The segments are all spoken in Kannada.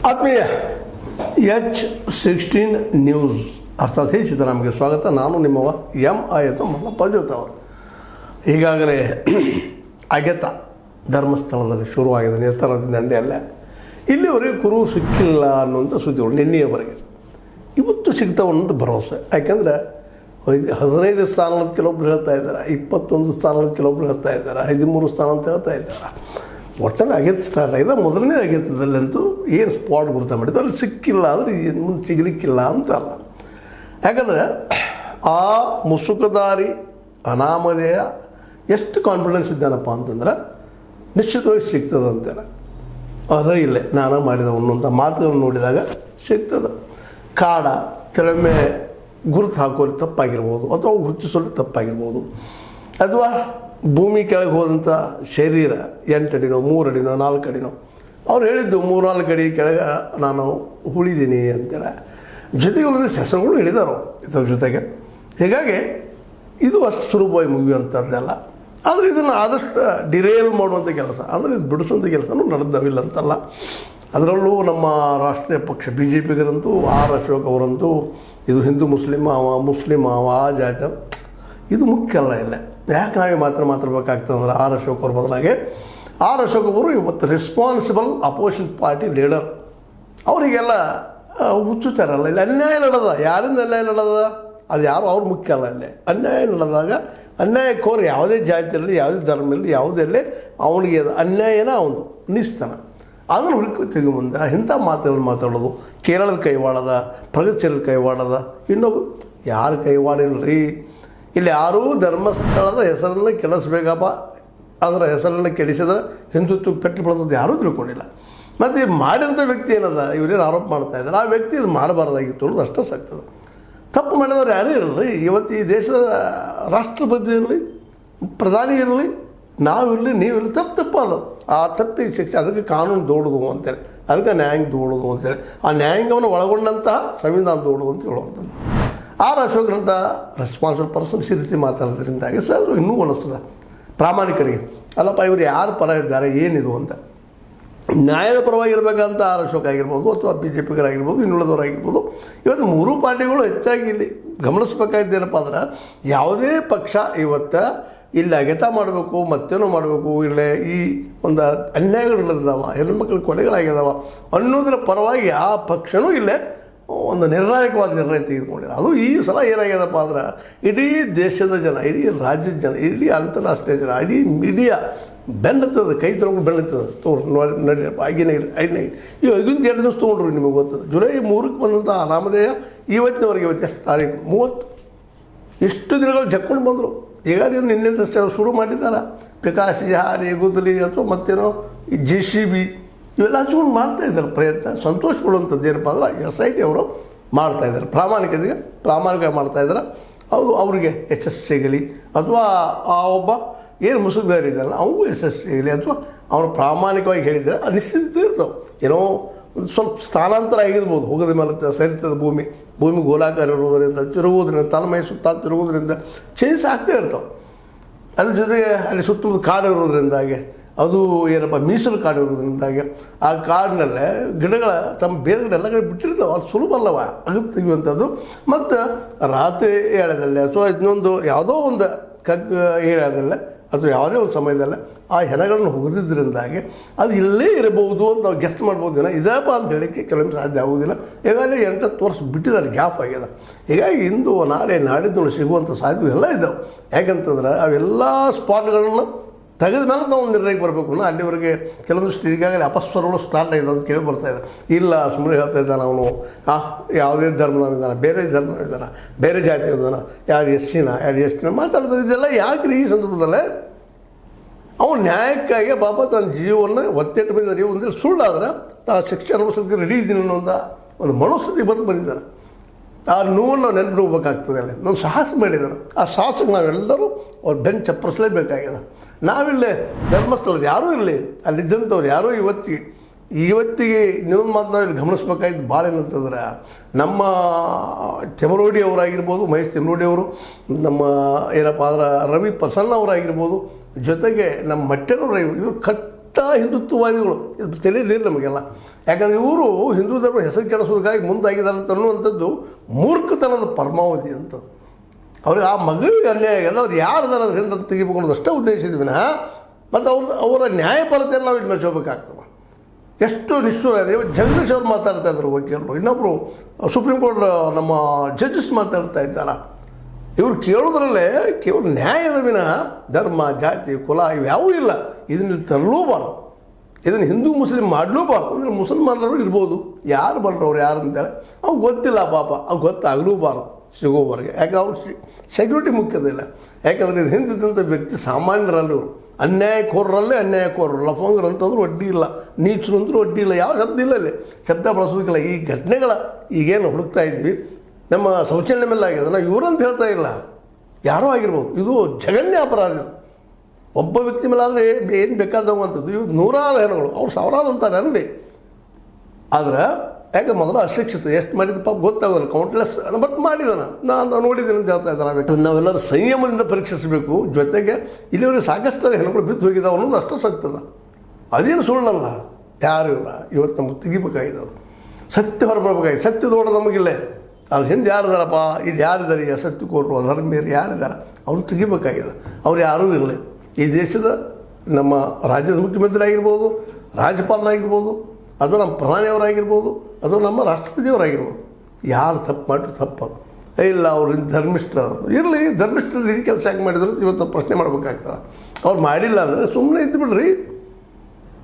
ಆತ್ಮೀಯ H16 ನ್ಯೂಸ್ ಅರ್ಥಾತ್ ಸಿದ್ದರಾಮಯ್ಯಗೆ ಸ್ವಾಗತ. ನಾನು ನಿಮ್ಮವ MI ಮಲ್ಲಪ್ಪ ಜೋತ್ ಅವರು. ಈಗಾಗಲೇ ಅಗೆತ ಧರ್ಮಸ್ಥಳದಲ್ಲಿ ಶುರುವಾಗಿದೆ ನೇತಾರದ ದಂಡೆಯಲ್ಲ. ಇಲ್ಲಿವರೆಗೆ ಕುರು ಸಿಕ್ಕಿಲ್ಲ ಅನ್ನುವಂಥ ಸುದ್ದಿಗಳು ನಿನ್ನೆಯವರೆಗೆ. ಇವತ್ತು ಸಿಗ್ತಾವೆ ಅನ್ನೋದು ಭರವಸೆ. ಯಾಕೆಂದರೆ 15 ಸ್ಥಾನದ ಕೆಲವೊಬ್ರು ಹೇಳ್ತಾ ಇದ್ದಾರೆ, 21 ಸ್ಥಾನದ ಕೆಲವೊಬ್ರು ಹೇಳ್ತಾ ಇದ್ದಾರೆ, 13 ಸ್ಥಾನ ಅಂತ ಹೇಳ್ತಾ ಇದ್ದಾರೆ. ಒಟ್ಟಲ್ಲಿ ಅಗೆತ ಸ್ಟಾರ್ಟ್ ಆಗಿದೆ. ಮೊದಲನೇ ಅಗೆತದಲ್ಲಂತೂ ಏನು ಸ್ಪಾಟ್ ಗುರುತ ಮಾಡಿದ್ದು ಅಲ್ಲಿ ಸಿಕ್ಕಿಲ್ಲ ಅಂದರೆ ಮುಂದೆ ಸಿಗಲಿಕ್ಕಿಲ್ಲ ಅಂತ ಅಲ್ಲ. ಯಾಕಂದರೆ ಆ ಮುಸುಕುದಾರಿ ಅನಾಮಧೇಯ ಎಷ್ಟು ಕಾನ್ಫಿಡೆನ್ಸ್ ಇದ್ದಾನಪ್ಪ ಅಂತಂದ್ರೆ ನಿಶ್ಚಿತವಾಗಿ ಸಿಗ್ತದೆ ಅಂತೇಳಿ ಅದೇ ಇಲ್ಲೇ ನಾನು ಮಾಡಿದ ಒಂದೊಂಥ ಮಾತುಗಳನ್ನು ನೋಡಿದಾಗ ಸಿಗ್ತದೆ. ಕಾಡ ಕೆಲವೊಮ್ಮೆ ಗುರುತು ಹಾಕೋಲಿ ತಪ್ಪಾಗಿರ್ಬೋದು, ಅಥವಾ ಗುರುತಿಸಲು ತಪ್ಪಾಗಿರ್ಬೋದು, ಅಥವಾ ಭೂಮಿ ಕೆಳಗೆ ಹೋದಂಥ ಶರೀರ 8 ಅಡಿನೋ 3 ಅಡಿನೋ 4 ಅಡಿನೋ ಅವ್ರು ಹೇಳಿದ್ದು 3-4 ಅಡಿ ಕೆಳಗೆ ನಾನು ಉಳಿದೀನಿ ಅಂತೇಳಿ. ಜೊತೆಗೆ ಒಂದಷ್ಟು ಹೆಸರುಗಳು ಹೇಳಿದಾರು ಇದರ ಜೊತೆಗೆ. ಹೀಗಾಗಿ ಇದು ಅಷ್ಟು ಸುಲಭವಾಗಿ ಮುಗಿಯುವಂಥದ್ದಲ್ಲ. ಆದರೆ ಇದನ್ನು ಆದಷ್ಟು ಡಿರೇಲ್ ಮಾಡುವಂಥ ಕೆಲಸ, ಅಂದರೆ ಇದು ಬಿಡಿಸುವಂಥ ಕೆಲಸನೂ ನಡೆದವಿಲ್ಲ ಅಂತಲ್ಲ. ಅದರಲ್ಲೂ ನಮ್ಮ ರಾಷ್ಟ್ರೀಯ ಪಕ್ಷ BJPಗರಂತೂ ಆರ್ ಅಶೋಕ್ ಅವರಂತೂ ಇದು ಹಿಂದೂ ಮುಸ್ಲಿಮ್ ಆ ಜಾತಿ ಇದು ಮುಖ್ಯ ಅಲ್ಲ. ಇಲ್ಲ ಯಾಕೆ ನಾವೇ ಮಾತಾಡಬೇಕಾಗ್ತದಂದ್ರೆ ಆರ್ ಅಶೋಕ್ ಅವ್ರ ಬದಲಾಗಿ ಆರ್ ಅಶೋಕ್ ಅವರು ಇವತ್ತು ರೆಸ್ಪಾನ್ಸಿಬಲ್ ಅಪೋಸಿಷನ್ ಪಾರ್ಟಿ ಲೀಡರ್. ಅವರಿಗೆಲ್ಲ ಹುಚ್ಚುತ್ತಾರಲ್ಲ. ಇಲ್ಲಿ ಅನ್ಯಾಯ ನಡೆದ, ಯಾರಿಂದ ಅನ್ಯಾಯ ನಡೆದ ಅದು ಯಾರು ಅವ್ರು ಮುಖ್ಯ ಅಲ್ಲ. ಇಲ್ಲಿ ಅನ್ಯಾಯ ನಡೆದಾಗ ಅನ್ಯಾಯಕ್ಕೋರು ಯಾವುದೇ ಜಾತಿ ಇರಲಿ, ಯಾವುದೇ ಧರ್ಮ ಇರಲಿ, ಯಾವುದೆಲ್ಲಿ ಅವನಿಗೆ ಅದು ಅನ್ಯಾಯನ ಅವನು ನಿಸ್ತನ ಅದನ್ನು ಹುಡುಕಿ ತೆಗಿ ಮುಂದೆ ಇಂಥ ಮಾತುಗಳನ್ನು ಮಾತಾಡೋದು. ಕೇರಳದ ಕೈವಾಡದ, ಪ್ರಗತಿಯಲ್ಲಿ ಕೈವಾಡದ, ಇನ್ನೊಬ್ಬ ಯಾರು ಕೈವಾಡಿಲ್ರಿ. ಇಲ್ಲಿ ಯಾರೂ ಧರ್ಮಸ್ಥಳದ ಹೆಸರನ್ನು ಕೆಡಿಸ್ಬೇಕಪ್ಪ, ಅದರ ಹೆಸರನ್ನು ಕೆಡಿಸಿದ್ರೆ ಹಿಂದುತ್ವಕ್ಕೆ ಪೆಟ್ಟು ಬೀಳೋದು ಯಾರೂ ತಿಳ್ಕೊಂಡಿಲ್ಲ. ಮತ್ತು ಮಾಡಿದಂಥ ವ್ಯಕ್ತಿ ಏನದ ಇವರೇನು ಆರೋಪ ಮಾಡ್ತಾಯಿದ್ದಾರೆ, ಆ ವ್ಯಕ್ತಿ ಇದು ಮಾಡಬಾರ್ದಾಗಿತ್ತು ಅನ್ನೋದು ಅಷ್ಟೇ ಸತ್ಯದ. ತಪ್ಪು ಮಾಡಿದವ್ರು ಯಾರೂ ಇರಲಿ. ಇವತ್ತು ಈ ದೇಶದ ರಾಷ್ಟ್ರಪತಿ ಇರಲಿ, ಪ್ರಧಾನಿ ಇರಲಿ, ನಾವಿರಲಿ, ನೀವಿರಲಿ, ತಪ್ಪು ಅದು. ಆ ತಪ್ಪಿಗೆ ಶಿಕ್ಷೆ, ಅದಕ್ಕೆ ಕಾನೂನು ದೊಡ್ಡದು ಅಂತೇಳಿ, ಅದಕ್ಕೆ ನ್ಯಾಯಾಂಗ ದೊಡ್ಡದು ಅಂತೇಳಿ, ಆ ನ್ಯಾಯಾಂಗವನ್ನು ಒಳಗೊಂಡಂತಹ ಸಂವಿಧಾನ ದೊಡ್ಡದು ಅಂತ ಹೇಳುವಂಥದ್ದು. ಆರ್ ಅಶೋಕ್ರಂಥ ರೆಸ್ಪಾನ್ಸಿಬಲ್ ಪರ್ಸನ್ಸ್ ಈ ರೀತಿ ಮಾತಾಡೋದ್ರಿಂದಾಗಿ ಸರ್ ಇನ್ನೂ ಅನ್ನಿಸ್ತದೆ ಪ್ರಾಮಾಣಿಕರಿಗೆ, ಅಲ್ಲಪ್ಪ ಇವರು ಯಾರು ಪರ ಇದ್ದಾರೆ ಏನಿದು ಅಂತ. ನ್ಯಾಯದ ಪರವಾಗಿರ್ಬೇಕಂತ ಆರ್ ಅಶೋಕ್ ಆಗಿರ್ಬೋದು, ಅಥವಾ BJPಗರಾಗಿರ್ಬೋದು, ಇನ್ನುಳಿದವರಾಗಿರ್ಬೋದು. ಇವತ್ತು ಮೂರೂ ಪಾರ್ಟಿಗಳು ಹೆಚ್ಚಾಗಿ ಇಲ್ಲಿ ಗಮನಿಸ್ಬೇಕಾಗಿದ್ದೇನಪ್ಪ ಅಂದ್ರೆ, ಯಾವುದೇ ಪಕ್ಷ ಇವತ್ತು ಇಲ್ಲಿ ಅಗೆತ ಮಾಡಬೇಕು, ಮತ್ತೇನೋ ಮಾಡಬೇಕು, ಇಲ್ಲೇ ಈ ಒಂದು ಅನ್ಯಾಯಗಳಿದಾವ, ಹೆಣ್ಮಕ್ಳ ಕೊಲೆಗಳಾಗಿದ್ದಾವ ಅನ್ನೋದರ ಪರವಾಗಿ ಆ ಪಕ್ಷನೂ ಇಲ್ಲೇ ಒಂದು ನಿರ್ಣಾಯಕವಾದ ನಿರ್ಣಯ ತೆಗೆದುಕೊಂಡಿಲ್ಲ. ಅದು ಈ ಸಲ ಏನಾಗ್ಯದಪ್ಪ ಅಂದ್ರೆ, ಇಡೀ ದೇಶದ ಜನ, ಇಡೀ ರಾಜ್ಯದ ಜನ, ಇಡೀ ಅಂತಾರಾಷ್ಟ್ರೀಯ ಜನ, ಇಡೀ ಮೀಡಿಯಾ ಬೆನ್ನತ್ತದ, ಕೈ ತೊಗೊಂಡು ಬೆನ್ನತ್ತದ. ನಡಿಯಪ್ಪ ಆಗಿನ ಐದನೇ ಈಗ 2 ದಿವಸ ತೊಗೊಂಡ್ರು. ನಿಮಗೆ ಗೊತ್ತದ ಜುಲೈ 3ಕ್ಕೆ ಬಂದಂಥ ಅನಾಮಧೇಯ ಇವತ್ತಿನವರೆಗೆ ಇವತ್ತು ಎಷ್ಟು ತಾರೀಕು 30 ಇಷ್ಟು ದಿನಗಳು ಜಕ್ಕೊಂಡು ಬಂದರು. ಈಗ ನೀವು ನಿನ್ನೆದಷ್ಟೇ ಶುರು ಮಾಡಿದ್ದಾರೆ. ಪ್ರಕಾಶ್ ಜಹಾರಿ ಗುದ್ದಲಿ ಅಥವಾ ಮತ್ತೇನೋ ಈ JCB ಇವೆಲ್ಲ ಹಚ್ಕೊಂಡು ಮಾಡ್ತಾಯಿದ್ದಾರೆ ಪ್ರಯತ್ನ. ಸಂತೋಷ ಪಡುವಂಥದ್ದು ಏನಪ್ಪ ಅಂದ್ರೆ SIT ಅವರು ಮಾಡ್ತಾಯಿದ್ದಾರೆ, ಪ್ರಾಮಾಣಿಕ ಮಾಡ್ತಾಯಿದ್ದಾರೆ. ಅವರು ಅವರಿಗೆ ಯಶಸ್ಸು ಸಿಗಲಿ, ಅಥವಾ ಆ ಒಬ್ಬ ಏನು ಮುಸುಕುದಾರಿ ಇದ್ದಾರಲ್ಲ ಅವನಿಗೂ ಯಶಸ್ಸು ಸಿಗಲಿ, ಅಥವಾ ಅವನು ಪ್ರಾಮಾಣಿಕವಾಗಿ ಹೇಳಿದರೆ ನಿಶ್ಚಿತ ಇರ್ತಾವೆ. ಏನೋ ಒಂದು ಸ್ವಲ್ಪ ಸ್ಥಾನಾಂತರ ಆಗಿರ್ಬೋದು, ಹೋಗೋದ ಮೇಲೆ ಸರಿತದ ಭೂಮಿ ಗೋಲಾಕಾರ ಇರೋದರಿಂದ, ತಿರುಗೋದ್ರಿಂದ, ತಲೆಮೈ ಸುತ್ತ ತಿರುಗೋದ್ರಿಂದ ಚೇಂಜಸ್ ಆಗ್ತಾ ಇರ್ತಾವೆ. ಅದ್ರ ಜೊತೆಗೆ ಅಲ್ಲಿ ಸುತ್ತಮುತ್ತ ಕಾಡು ಇರೋದ್ರಿಂದಾಗಿ, ಅದು ಏನಪ್ಪ ಮೀಸಲು ಕಾಡು ಇರೋದ್ರಿಂದಾಗಿ ಆ ಕಾಡಿನಲ್ಲೇ ಗಿಡಗಳ ತಮ್ಮ ಬೇರೆಗಳೆಲ್ಲ ಕಡೆ ಬಿಟ್ಟಿರ್ತಾವೆ. ಅದು ಸುಲಭ ಅಲ್ಲವ ಅಗತ್ಯ ತೆಗೆಯುವಂಥದ್ದು. ಮತ್ತು ರಾತ್ರಿ ಏಳದಲ್ಲೇ ಅಥವಾ ಇನ್ನೊಂದು ಯಾವುದೋ ಒಂದು ಏರಿಯಾದಲ್ಲೇ ಅಥವಾ ಯಾವುದೇ ಒಂದು ಸಮಯದಲ್ಲೇ ಆ ಹೆಣಗಳನ್ನು ಹುಗಿದ್ರಿಂದಾಗಿ ಅದು ಇಲ್ಲೇ ಇರಬಹುದು ಅಂತ ನಾವು ಗೆಸ್ಟ್ ಮಾಡ್ಬೋದು. ಇದಪ್ಪ ಅಂತ ಹೇಳಿಕ್ಕೆ ಕೆಲವೊಮ್ಮೆ ಸಾಧ್ಯ ಆಗೋದಿಲ್ಲ. ಈಗಾಗಲೇ 8 ವರ್ಷ ಬಿಟ್ಟಿದ್ದಾರೆ, ಗ್ಯಾಪ್ ಆಗ್ಯದ. ಹೀಗಾಗಿ ಇಂದು ನಾಡಿದ್ದು ಸಿಗುವಂಥ ಸಾಧ್ಯತೆ ಎಲ್ಲ ಇದ್ದಾವೆ. ಯಾಕಂತಂದ್ರೆ ಅವೆಲ್ಲ ಸ್ಪಾಟ್ಗಳನ್ನು ತೆಗೆದ ಮೇಲೆ ನಾವು ಒಂದು ನಿರ್ಣಯಕ್ಕೆ ಬರಬೇಕು. ಅಲ್ಲಿವರೆಗೆ ಕೆಲವೊಂದಿಷ್ಟು ಈಗಾಗಲೇ ಅಪಸ್ವರಗಳು ಸ್ಟಾರ್ಟ್ ಆಗಿದೆ ಅಂತ ಕೇಳಿ ಬರ್ತಾಯಿದೆ. ಇಲ್ಲ ಸುಮ್ಮನೆ ಹೇಳ್ತಾ ಇದ್ದಾನೆ ಅವನು, ಯಾವುದೇ ಧರ್ಮದವಿದ್ದಾನೆ, ಬೇರೆ ಧರ್ಮವಿದ್ದಾನೆ, ಬೇರೆ ಜಾತಿ ಇದ್ದಾನೆ, ಯಾರು ಎಸ್ಟಿನ ಮಾತಾಡ್ತಾರೆ. ಇದೆಲ್ಲ ಯಾಕೆ ಈ ಸಂದರ್ಭದಲ್ಲೇ ಅವನು ನ್ಯಾಯಕ್ಕಾಗಿ ಪಾಪ ತನ್ನ ಜೀವವನ್ನು ಒತ್ತೆಟ್ಟು ಬಂದಿದ್ದಾನೆ. ಒಂದಿನ ಸುಳ್ಳಾದ್ರೆ ತಾನು ಶಿಕ್ಷೆ ಅನುಭವಿಸೋದಕ್ಕೆ ರೆಡಿ ಇದ್ದೀನಿ ಅನ್ನೋ ಒಂದು ಮನಸ್ಥಿತಿ ಬಂದಿದ್ದಾನೆ. ಆ ನೋವನ್ನು ನಾವು ನೆನ್ಪಿಡ್ಬೇಕಾಗ್ತದೆ. ಅಲ್ಲಿ ನಾವು ಸಾಹಸ ಮಾಡಿದ್ದಾನೆ. ಆ ಸಾಹಸಕ್ಕೆ ನಾವೆಲ್ಲರೂ ಅವ್ರು ಬೆನ್ನು ಚಪ್ಪರಿಸಲೇಬೇಕಾಗಿದೆ. ನಾವಿಲ್ಲೇ ಧರ್ಮಸ್ಥಳದ ಯಾರೂ ಇರಲಿ, ಅಲ್ಲಿದ್ದಂಥವ್ರು ಯಾರೂ ಇವತ್ತಿಗೆ ಇನ್ನೊಂದು ಮಾತು ನಾವು ಇಲ್ಲಿ ಗಮನಿಸ್ಬೇಕಾಗಿದ್ದು ಭಾಳ ಏನಂತಂದ್ರೆ, ನಮ್ಮ ತೆಮರೋಡಿ ಅವರಾಗಿರ್ಬೋದು, ಮಹೇಶ್ ತೆಮರೋಡಿ ಅವರು, ನಮ್ಮ ಏನಪ್ಪ ಅಂದ್ರೆ ರವಿ ಪ್ರಸನ್ನ ಅವರಾಗಿರ್ಬೋದು, ಜೊತೆಗೆ ನಮ್ಮ ಮಟ್ಟೆನವರು ಇವರು ಹಿಂದುತ್ವವಾದಿಗಳು. ಇದು ತಿಳಿಯಲಿಲ್ಲ ನಮಗೆಲ್ಲ. ಯಾಕಂದರೆ ಇವರು ಹಿಂದೂ ಧರ್ಮ ಹೆಸರು ಕೆಡಿಸೋದಕ್ಕಾಗಿ ಮುಂದಾಗಿದ್ದಾರೆ ಅಂತ ಅನ್ನುವಂಥದ್ದು ಮೂರ್ಖತನದ ಪರಮಾವಧಿ ಅಂತ. ಅವ್ರಿಗೆ ಆ ಮಗುವಿಗೆ ಅನ್ಯಾಯ ಆಗಿದೆ, ಅವ್ರು ಯಾರ್ದಾರ ಅದರಿಂದ ತೆಗಿಬೇಕು ಅಷ್ಟೇ ಉದ್ದೇಶದ ವಿನಃ ಮತ್ತು ಅವರ ನ್ಯಾಯಪರತೆಯನ್ನು ನಾವು ಇಲ್ಲಿ ಮೆಚ್ಚೋಬೇಕಾಗ್ತದೆ. ಎಷ್ಟು ನಿಷ್ಠುರ ಇದೆ. ಜಗದೀಶ್ ಅವ್ರು ಮಾತಾಡ್ತಾ ಇದ್ದಾರೆ ವಕೀಲರು, ಇನ್ನೊಬ್ಬರು ಸುಪ್ರೀಂ ಕೋರ್ಟ್ ನಮ್ಮ ಜಡ್ಜಸ್ ಮಾತಾಡ್ತಾ ಇದ್ದಾರೆ. ಇವರು ಕೇಳೋದ್ರಲ್ಲೇ ಕೇವಲ ನ್ಯಾಯದ ವಿನಃ ಧರ್ಮ, ಜಾತಿ, ಕುಲ ಇವ್ಯಾವೂ ಇಲ್ಲ. ಇದನ್ನ ತರಲೂಬಾರ್ದು, ಇದನ್ನು ಹಿಂದೂ ಮುಸ್ಲಿಂ ಮಾಡಲೂಬಾರ್ದು. ಅಂದರೆ ಮುಸಲ್ಮಾನರು ಇರ್ಬೋದು, ಯಾರು ಬರೋರು ಯಾರು ಅಂತೇಳಿ ಅವ್ರು ಗೊತ್ತಿಲ್ಲ ಪಾಪ, ಅವ್ರು ಗೊತ್ತಾಗಲೂಬಾರ್ದು ಸಿಗೋವರೆಗೆ. ಯಾಕೆ ಅವ್ರು ಸೆಕ್ಯೂರಿಟಿ ಮುಖ್ಯದಿಲ್ಲ. ಯಾಕಂದರೆ ಇದು ಹಿಂದಿದ್ದಂಥ ವ್ಯಕ್ತಿ ಸಾಮಾನ್ಯರಲ್ಲಿ ಇವರು ಅನ್ಯಾಯಕೋರರಲ್ಲೇ ಅನ್ಯಾಯಕೋರರು. ಲಫಂಗರು ಅಂತಂದ್ರೆ ಒಡ್ಡಿ ಇಲ್ಲ, ನೀಚರು ಅಂದ್ರೂ ಒಡ್ಡಿ ಇಲ್ಲ, ಯಾವ ಶಬ್ದ ಇಲ್ಲ ಅಲ್ಲಿ, ಶಬ್ದ ಬಳಸೋದಕ್ಕಿಲ್ಲ. ಈ ಘಟನೆಗಳ ಈಗೇನು ಹುಡುಕ್ತಾ ಇದ್ವಿ ನಮ್ಮ ಶೌಚಾಲಯ ಮೇಲೆ ಆಗಿದೆ, ನಾವು ಇವರಂತ ಹೇಳ್ತಾ ಇಲ್ಲ, ಯಾರೋ ಆಗಿರ್ಬೋದು. ಇದು ಜಗನ್ಯ ಅಪರಾಧ. ಒಬ್ಬ ವ್ಯಕ್ತಿ ಮೇಲೆ ಆದರೆ ಏನು ಬೇಕಾದವಂಥದ್ದು. ಇವು ನೂರಾರು ಹೆಣಗಳು, ಅವ್ರು ಸಾವಿರಾರು ಅಂತಾರೆ ಅನ್ನಿ. ಆದ್ರೆ ಯಾಕೆ ಮೊದಲು ಅಶಿಕ್ಷಿತ ಎಷ್ಟು ಮಾಡಿದ ಪಾಪ ಗೊತ್ತಾಗೋಲ್ಲ, ಕೌಂಟ್ಲೆಸ್ ಬಟ್ ಮಾಡಿದಾನೆ. ನಾನು ನೋಡಿದ್ದೀನಿ ಅಂತ ಹೇಳ್ತಾ ಇದ್ದಾನೆ. ನಾವೆಲ್ಲರೂ ಸಂಯಮದಿಂದ ಪರೀಕ್ಷಿಸಬೇಕು. ಜೊತೆಗೆ ಇಲ್ಲಿವರೆಗೆ ಸಾಕಷ್ಟು ಹೆಣಗಳು ಬಿದ್ದು ಹೋಗಿದ್ದಾವೆ ಅನ್ನೋದು ಅಷ್ಟು ಸತ್ಯದ, ಅದೇನು ಸುಳ್ಳಲ್ಲ. ಯಾರು ಇವತ್ತು ನಮಗೆ ತೆಗಿಬೇಕಾಗಿದ್ದವರು ಸತ್ಯ ಹೊರಬರ್ಬೇಕಾಗಿ. ಸತ್ಯದೋಡ ನಮಗಿಲ್ಲೇ ಅದು ಹಿಂದೆ ಯಾರಿದಾರಪ್ಪ, ಇಲ್ಲಿ ಯಾರಿದ್ದಾರೆ ಅಸತ್ಯಕೋರರು, ಅಧರ್ಮೀಯರು ಯಾರಿದ್ದಾರೆ, ಅವ್ರು ತೆಗಿಬೇಕಾಗಿದೆ. ಅವ್ರು ಯಾರೂ ಇರಲಿ. ಈ ದೇಶದ ನಮ್ಮ ರಾಜ್ಯದ ಮುಖ್ಯಮಂತ್ರಿ ಆಗಿರ್ಬೋದು, ರಾಜ್ಯಪಾಲರಾಗಿರ್ಬೋದು, ಅಥವಾ ನಮ್ಮ ಪ್ರಧಾನಿಯವರಾಗಿರ್ಬೋದು, ಅಥವಾ ನಮ್ಮ ರಾಷ್ಟ್ರಪತಿಯವರಾಗಿರ್ಬೋದು, ಯಾರು ತಪ್ಪು ಮಾಡಿದ್ರು ತಪ್ಪದು. ಇಲ್ಲ ಅವ್ರು ಧರ್ಮಿಷ್ಠರು ಇರಲಿ, ಧರ್ಮಿಷ್ಠರು ಈ ಕೆಲಸ ಯಾಕೆ ಮಾಡಿದ್ರು ಅಂತ ಇವತ್ತು ಪ್ರಶ್ನೆ ಮಾಡಬೇಕಾಗ್ತದೆ. ಅವ್ರು ಮಾಡಿಲ್ಲ ಅಂದರೆ ಸುಮ್ಮನೆ ಇದ್ದು ಬಿಡ್ರಿ.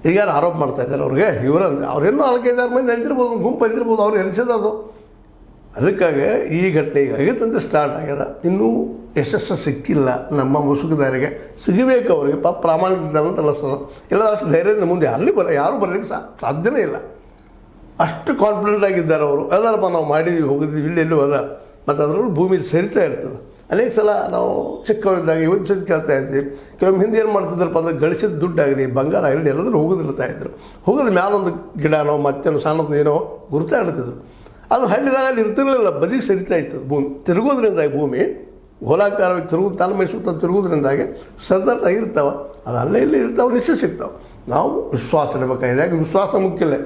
ಈಗ ಯಾರು ಆರೋಪ ಮಾಡ್ತಾಯಿದ್ದಾರೆ ಅವ್ರಿಗೆ, ಇವರಂದ್ರೆ ಅವ್ರೇನೋ 4-5 ಮಂದಿ ಅಂತಿರ್ಬೋದು, ಒಂದು ಗುಂಪು ಅಂತಿರ್ಬೋದು, ಅವ್ರು ಎನಿಸೋದು. ಅದಕ್ಕಾಗಿ ಈ ಘಟನೆ ಈಗ ಆಗತ್ತಂತ ಸ್ಟಾರ್ಟ್ ಆಗ್ಯದ. ಇನ್ನೂ ಯಶಸ್ಸು ಸಿಕ್ಕಿಲ್ಲ ನಮ್ಮ ಮುಸುಕುದಾರಿಗೆ. ಸಿಗಬೇಕು ಅವರಿಗೆ ಪಾಪ ಪ್ರಾಮಾಣಿಕ ಅಂತ ಅನಿಸ್ತದೆ. ಇಲ್ಲ ಅಷ್ಟು ಧೈರ್ಯದಿಂದ ಮುಂದೆ ಯಾರೂ ಬರಲಿಕ್ಕೆ ಸಾಧ್ಯನೇ ಇಲ್ಲ. ಅಷ್ಟು ಕಾನ್ಫಿಡೆಂಟ್ ಆಗಿದ್ದಾರೆ ಅವರು. ಅದಾರಪ್ಪ ನಾವು ಮಾಡಿದ್ವಿ, ಹೋಗಿದ್ವಿ, ಇಲ್ಲೆಲ್ಲೂ ಅದ. ಮತ್ತು ಅದರಲ್ಲೂ ಭೂಮಿಲಿ ಸರಿತಾ ಇರ್ತದೆ. ಅನೇಕ ಸಲ ನಾವು ಚಿಕ್ಕವರಿದ್ದಾಗ ಇವತ್ತು ಸತಿ ಕೇಳ್ತಾ ಇದ್ವಿ. ಕೆಲವೊಮ್ಮೆ ಹಿಂದೆ ಏನು ಮಾಡ್ತಿದ್ರಪ್ಪ ಅಂದರೆ ಗಳಿಸಿದ ದುಡ್ಡಾಗಲಿ, ಬಂಗಾರ ಆಗಲಿ ಎಲ್ಲದರೂ ಹೋಗೋದಿರ್ತಾ ಇದ್ರು. ಹೋಗೋದು ಮ್ಯಾಲೊಂದು ಗಿಡನೋ ಮತ್ತೇನೋ ಸಣ್ಣದು ಏನೋ ಗುರುತಾಡ್ತಿದ್ರು. ಅದು ಹಳ್ಳಿದಾಗ ಅಲ್ಲಿ ಇರ್ತಿರಲಿಲ್ಲ, ಬದಿಗೆ ಸರಿತಾ ಇತ್ತು ಭೂಮಿ. ತಿರುಗೋದ್ರಿಂದಾಗಿ ಭೂಮಿ ಗೋಲಾಕಾರವಾಗಿ ತಿರುಗೋದು, ತನ್ನ ಮೈ ಸುತ್ತ ತಿರುಗೋದ್ರಿಂದಾಗಿ ಸತತವಾಗಿರ್ತಾವೆ. ಅದು ಅಲ್ಲೇ ಇಲ್ಲಿ ಇರ್ತಾವೆ, ನಿಶ್ಚಯ ಸಿಗ್ತಾವೆ. ನಾವು ವಿಶ್ವಾಸ ಇಡಬೇಕಾಗಿದೆ. ಯಾಕೆ ವಿಶ್ವಾಸ ಮುಖ್ಯ ಇಲ್ಲ.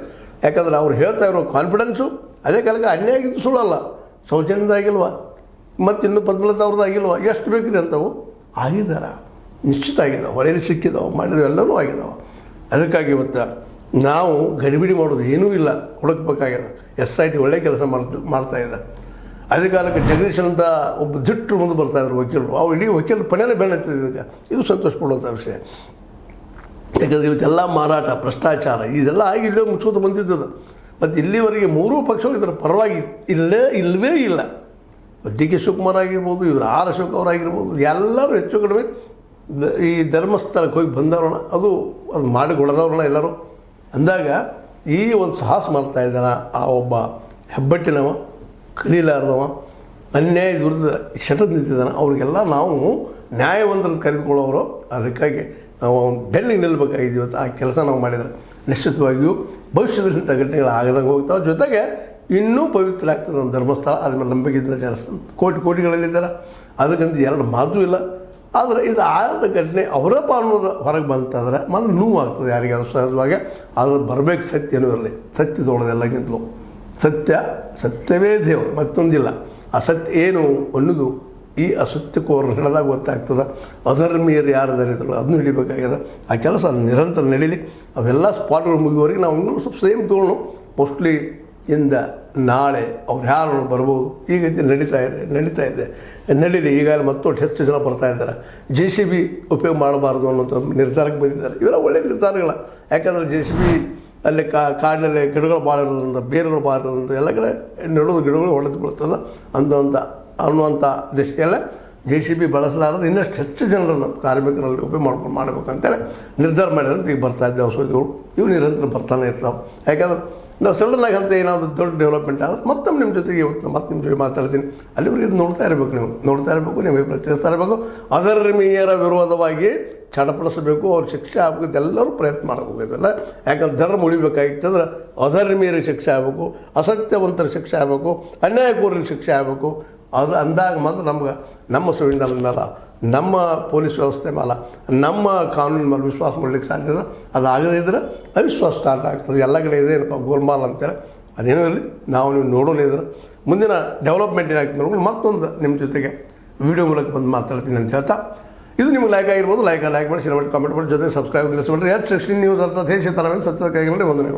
ಯಾಕಂದ್ರೆ ಅವ್ರು ಹೇಳ್ತಾ ಇರೋ ಕಾನ್ಫಿಡೆನ್ಸು ಅದೇ ಕಾಲಕ್ಕೆ ಅನ್ಯಾಯ ಆಗಿದ್ದು ಸುಳ್ಳಲ್ಲ. ಶೌಚಾಲಯದಾಗಿಲ್ವ, ಮತ್ತು ಇನ್ನೂ 15 ಅವ್ರದ್ದಾಗಿಲ್ವ, ಎಷ್ಟು ಬೇಕಿದೆ ಅಂತವು ಆಗಿದ್ದಾರೆ, ನಿಶ್ಚಿತ ಆಗಿದ್ದಾವೆ, ಹೊಳೆಯಲ್ಲಿ ಸಿಕ್ಕಿದ್ದಾವೆ, ಮಾಡಿದವು, ಎಲ್ಲನೂ ಆಗಿದ್ದಾವೆ. ಅದಕ್ಕಾಗಿ ಇವತ್ತು ನಾವು ಗಡಿಬಿಡಿ ಮಾಡೋದು ಏನೂ ಇಲ್ಲ, ಹುಡುಕ್ಬೇಕಾಗ್ಯದ. SIT ಒಳ್ಳೆ ಕೆಲಸ ಮಾಡ್ತಾಯಿದೆ. ಅದೇ ಕಾಲಕ್ಕೆ ಜಗದೀಶ್ ಅಂತ ಒಬ್ಬ ದಿಟ್ಟರು ಮುಂದೆ ಬರ್ತಾಯಿದ್ರು ವಕೀಲರು. ಅವ್ರು ಇಡೀ ವಕೀಲರು ಪಣೆನೇ ಬೆಳೆಯುತ್ತದೆ. ಇದಕ್ಕೆ ಇದು ಸಂತೋಷ ಪಡುವಂಥ ವಿಷಯ. ಯಾಕಂದರೆ ಇವತ್ತೆಲ್ಲ ಮಾರಾಟ, ಭ್ರಷ್ಟಾಚಾರ ಇದೆಲ್ಲ ಆಗಿ ಇಲ್ಲೇ ಮುಚ್ಚೋದು ಬಂದಿದ್ದದು. ಮತ್ತು ಇಲ್ಲಿವರೆಗೆ 3 ಪಕ್ಷಗಳು ಇದರ ಪರವಾಗಿ ಇಲ್ಲವೇ ಇಲ್ಲ. DK ಶಿವಕುಮಾರ್ ಆಗಿರ್ಬೋದು, ಇವರು R ಅಶೋಕ್ ಅವರಾಗಿರ್ಬೋದು, ಎಲ್ಲರೂ ಹೆಚ್ಚು ಕಡಿಮೆ ಈ ಧರ್ಮಸ್ಥಳಕ್ಕೆ ಹೋಗಿ ಬಂದವ್ರಣ, ಅದು ಮಾಡಿಕೊಡದವ್ರಣ ಎಲ್ಲರೂ ಅಂದಾಗ ಈ ಒಂದು ಸಾಹಸ ಮಾಡ್ತಾಯಿದ್ದಾನೆ ಆ ಒಬ್ಬ ಹೆಬ್ಬಟ್ಟಿನವ, ಕಲೀಲಾರ್ದವ, ಅನ್ಯಾಯದ ವಿರುದ್ಧ ಶಟದ್ ನಿಂತಿದ್ದಾನೆ. ಅವ್ರಿಗೆಲ್ಲ ನಾವು ನ್ಯಾಯವಂತರನ್ನು ಕರೆದುಕೊಳ್ಳೋರು. ಅದಕ್ಕಾಗಿ ನಾವು ಬೆನ್ನಿಗೆ ನಿಲ್ಲಬೇಕಾಗಿದ್ದೀವಿ. ಆ ಕೆಲಸ ನಾವು ಮಾಡಿದರೆ ನಿಶ್ಚಿತವಾಗಿಯೂ ಭವಿಷ್ಯದಲ್ಲಿ ಇಂಥ ಘಟನೆಗಳು ಆಗದಂಗೆ ಹೋಗ್ತಾವೆ. ಜೊತೆಗೆ ಇನ್ನೂ ಪವಿತ್ರ ಆಗ್ತದೆ ನಮ್ಮ ಧರ್ಮಸ್ಥಳ. ಆದಮೇಲೆ ನಂಬಿಕೆಯಿಂದ ಜನಿಸ್ತಾನೆ. ಕೋಟಿಗಳಿದ್ದಾರೆ, ಅದಕ್ಕಂತ 2 ಮಾತು ಇಲ್ಲ. ಆದರೆ ಇದು ಆದ ಘಟನೆ ಅವರಪ್ಪ ಅನ್ನೋದು ಹೊರಗೆ ಬಂತಂದರೆ ಮೊದಲು ನೋವು ಆಗ್ತದೆ ಯಾರಿಗೆ, ಅದು ಸಹಜವಾಗಿ. ಆದರೆ ಬರಬೇಕು, ಸತ್ಯ ಏನೂ ಇರಲಿ. ಸತ್ಯ ತೊಗೊಳ್ಳೋದೆಲ್ಲಕ್ಕಿಂತಲೂ ಸತ್ಯವೇ ದೇವರು, ಮತ್ತೊಂದಿಲ್ಲ. ಆ ಸತ್ಯ ಏನು ಅನ್ನೋದು ಈ ಅಸತ್ಯಕೋರನ್ನು ಹಿಡಿದಾಗ ಗೊತ್ತಾಗ್ತದೆ. ಅಧರ್ಮೀಯರು ಯಾರು ದರಿದ್ರು ಅದನ್ನು ಹಿಡಿಬೇಕಾಗ್ಯದ. ಆ ಕೆಲಸ ನಿರಂತರ ನಡೀಲಿ. ಅವೆಲ್ಲ ಸ್ಪಾಟ್ಗಳು ಮುಗಿಯುವವರೆಗೆ ನಾವು ಇನ್ನೂ ಸ್ವಲ್ಪ ಸೇಮ್ ತೊಗೊಂಡು ಮೋಸ್ಟ್ಲಿ ಇಂದ ನಾಳೆ ಅವ್ರು ಯಾರು ಬರ್ಬೋದು. ಈಗ ನಡೀತಾ ಇದೆ ನಡೀಲಿ. ಈಗಾಗಲೇ ಮತ್ತೊಟ್ಟು ಹೆಚ್ಚು ಜನ ಬರ್ತಾ ಇದ್ದಾರೆ. JCB ಉಪಯೋಗ ಮಾಡಬಾರ್ದು ಅನ್ನೋಂಥದ್ದು ನಿರ್ಧಾರಕ್ಕೆ ಬಂದಿದ್ದಾರೆ. ಇವೆಲ್ಲ ಒಳ್ಳೆಯ ನಿರ್ಧಾರಗಳ. ಯಾಕಂದರೆ JCB ಅಲ್ಲಿ ಕಾಡಿನಲ್ಲಿ ಗಿಡಗಳು ಭಾಳ ಇರೋದ್ರಿಂದ, ಬೇರುಗಳು ಭಾಳ ಇರೋದ್ರಿಂದ ಎಲ್ಲ ಕಡೆ ನೆಡೋದು ಗಿಡಗಳು ಹೊಡೆದು ಬೀಳ್ತದೆ ಅನ್ನುವಂಥ ದಿಶೆಯಲ್ಲೇ JCB ಬಳಸಲಾರದು ಇನ್ನಷ್ಟು ಹೆಚ್ಚು ಜನರನ್ನು ಕಾರ್ಮಿಕರಲ್ಲಿ ಉಪಯೋಗ ಮಾಡಬೇಕಂತೇಳಿ ನಿರ್ಧಾರ ಮಾಡಿರಂತ ಈಗ ಬರ್ತಾ ಇದ್ದೇವೆ. ಹೊಸಗಳು ಇವು ನಿರಂತರ ಬರ್ತಾನೆ ಇರ್ತಾವೆ. ಯಾಕಂದ್ರೆ ನಾವು ಸಡನ್ನಾಗಿ ಅಂತ ಏನಾದರೂ ದೊಡ್ಡ ಡೆವಲಪ್ಮೆಂಟ್ ಆದರೆ ಮತ್ತೊಮ್ಮೆ ನಿಮ್ಮ ಜೊತೆಗೆ ಇವತ್ತು ಮತ್ತೆ ನಿಮ್ಮ ಜೊತೆ ಮಾತಾಡ್ತೀನಿ. ಅಲ್ಲಿವರೆಗೆ ಇದು ನೋಡ್ತಾ ಇರಬೇಕು, ನಿಮಗೆ ಪ್ರಚರಿಸ್ತಾ ಇರಬೇಕು. ಅಧರ್ಮೀಯರ ವಿರೋಧವಾಗಿ ಚಡಪಡಿಸಬೇಕು, ಅವ್ರ ಶಿಕ್ಷೆ ಆಗಬೇಕು, ಎಲ್ಲರೂ ಪ್ರಯತ್ನ ಮಾಡಬೇಕು. ಇದೆಲ್ಲ ಯಾಕಂದ್ರೆ ಧರ್ಮ ಉಳಿಬೇಕಾಗಿತ್ತಂದ್ರೆ ಅಧರ್ಮೀಯರಿಗೆ ಶಿಕ್ಷೆ ಆಗಬೇಕು, ಅಸತ್ಯವಂತರ ಶಿಕ್ಷೆ ಆಗಬೇಕು, ಅನ್ಯಾಯಕೋರರಿಗೆ ಶಿಕ್ಷೆ ಆಗಬೇಕು, ಅದು ಅಂದಾಗ ಮಾತ್ರ ನಮ್ಗೆ ನಮ್ಮ ಸಂವಿಧಾನದ ಮೇಲೆ, ನಮ್ಮ ಪೊಲೀಸ್ ವ್ಯವಸ್ಥೆ ಮೇಲೆ, ನಮ್ಮ ಕಾನೂನಿನ ಮೇಲೆ ವಿಶ್ವಾಸ ಮಾಡಲಿಕ್ಕೆ ಸಾಧ್ಯ ಇದೆ. ಅದಾಗದಿದ್ದರೆ ಅವಿಶ್ವಾಸ ಸ್ಟಾರ್ಟ್ ಆಗ್ತದೆ. ಎಲ್ಲ ಕಡೆ ಇದೆ ಏನಪ್ಪ ಗೋಲ್ಮಾಲ್ ಅಂತೇಳಿ. ಅದೇನೂ ಇರಲಿ, ನಾವು ನೀವು ನೋಡೋಣ ಇದ್ರೆ ಮುಂದಿನ ಡೆವಲಪ್ಮೆಂಟ್ ಏನಾಗ್ತದೆ ನೋಡ್ಕೊಂಡು ಮತ್ತೊಂದು ನಿಮ್ಮ ಜೊತೆಗೆ ವಿಡಿಯೋ ಮೂಲಕ ಬಂದು ಮಾತಾಡ್ತೀನಿ ಅಂತ ಹೇಳ್ತಾ, ಇದು ನಿಮ್ಗೆ ಲೈಕ್ ಆಗಿರ್ಬೋದು. ಲೈಕ್ ಮಾಡಿ, ಶೇರ್ ಮಾಡಿ, ಕಾಮೆಂಟ್ ಮಾಡಿ, ಜೊತೆ ಸಬ್ಸ್ಕ್ರೈಬ್ ಮಾಡಿರಿ. H16 ನ್ಯೂಸ್ ಅರ್ಥಾತ್ ಹೇಗೆ ತರಬೇಕು ಸತ್ಯದ ಕೈಗಳಲ್ಲಿ ವಂದನೆಗಳು.